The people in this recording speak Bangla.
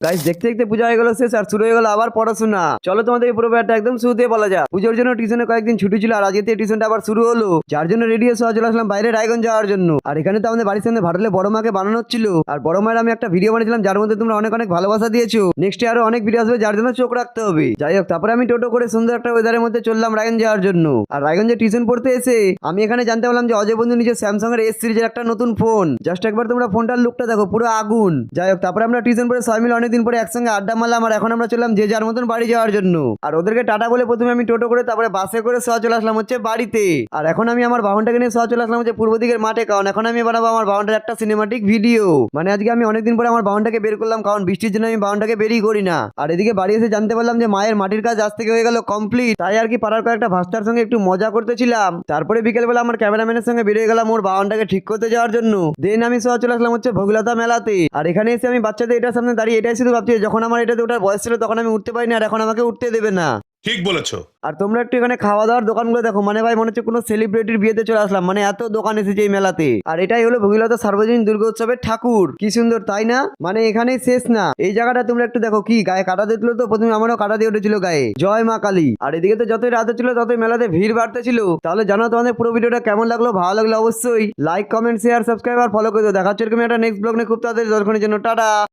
গাইস দেখতে দেখতে পূজা হয়ে গেল শেষ আর শুরু হয়ে গেল আবার পড়াশোনা। চলো তোমাদের এই পুরো ব্যাপারটা একদম শুরুতে বলা যাক। পুজোর জন্য টিউশনে কয়েকদিন ছুটি ছিল আর আজকে টিউশনটা আবার শুরু হলো, যার জন্য রেডি হয়ে চলে আসলাম বাইরে রায়গঞ্জ যাওয়ার জন্য। আর এখানে তো আমাদের বাড়ির সামনে ভাটালে বড় মাকে বানানো হচ্ছিল, আর বড় মায়ের আমি একটা ভিডিও বানিয়েছিলাম যার মধ্যে তোমরা অনেক অনেক ভালোবাসা দিয়েছো। নেক্সটে আরো অনেক ভিডিও আসবে যার জন্য চোখ রাখতে হবে। যাই হোক, তারপরে আমি টোটো করে সুন্দর একটা ওয়েদারের মধ্যে চললাম রায়গঞ্জ যাওয়ার জন্য। আর রায়গঞ্জে টিউশন পড়তে এসে আমি এখানে জানতে পারলাম যে অজয় বন্ধু নিজে স্যামসাং এর এস সিরিজের একটা নতুন ফোন। জাস্ট একবার তোমরা ফোনটার লুকটা দেখো, পুরো আগুন। যাই হোক, তারপরে আমরা টিউশন পড়ে সবাই মিলে অনেকদিন পরে একসঙ্গে আড্ডা মারলাম আর এখন আমরা চললাম যে যার মতন বাড়ি যাওয়ার জন্য। আর ওদেরকে টাটা বলে প্রথমে আমি টোটো করে তারপরে বাসে করে সহ চলে আসলাম হচ্ছে বাড়িতে। আর এখন আমি আমার বাহনটাকে নিয়ে সহ চলে আসলাম হচ্ছে পূর্ব দিকের মাঠে, কারণ এখন আমি বানাবো আমার বাহনটার একটা সিনেমাটিক ভিডিও। মানে আজকে আমি অনেকদিন পরে আমার বাহনটাকে বের করলাম, কারণ বৃষ্টির জন্য আমি বাহনটাকে বেরই করি না। আর এদিকে বাড়ি এসে জানতে পারলাম যে মায়ের মাটির কাজ আজ থেকে হয়ে গেল কমপ্লিট। তাই আর কি পাড়ার কয়েকটা ভাস্তার সঙ্গে একটু মজা করতেছিলাম। তারপরে বিকেলবেলা আমার ক্যামেরাম্যানের সঙ্গে বেরিয়ে গেলাম ওর বাহনটাকে ঠিক করতে যাওয়ার জন্য। দেন আমি সহ চলে আসলাম হচ্ছে ভোগলতা মেলাতে। আর এখানে এসে আমি বাচ্চাদের এটার সামনে দাঁড়িয়ে এটাই শুধু ভাবছি, যখন আমার এটাতে ওঠার বয়স ছিল তখন আমি উঠতে পারিনি, আর এখন আমাকে উঠতে দেবে না। ঠিক বলেছো। আর তোমরা একটু এখানে খাওয়া দাওয়ার দোকানগুলো দেখো, মানে ভাই মনে হচ্ছে কোনো সেলিব্রিটির বিয়েতে চলে আসলাম, মানে এত দোকান এসেছে এই মেলাতে। আর এটাই হলো ভগীরথ সার্বজনীন দুর্গোৎসবের ঠাকুর। কি সুন্দর তাই না? মানে এখানেই শেষ না, এই জায়গাটা তোমরা একটু দেখো, কি গায়ে কাটা দিয়েছিল তো প্রথমে, আমারও কাটা দিয়ে উঠেছিল গায়ে, জয় মা কালী। আর এদিকে তো যতই রাত ছিল ততই মেলাতে ভিড় বাড়তে ছিল। তাহলে জানো তোমাদের পুরো ভিডিওটা কেমন লাগলো? ভালো লাগলো অবশ্যই লাইক কমেন্ট শেয়ার সাবস্ক্রাইব আর ফলো করে দাও। দেখা হচ্ছে এরকম একটা নেক্সট ব্লগ নিয়ে খুব তাড়াতাড়ি। দর্শনের জন্য টাটা।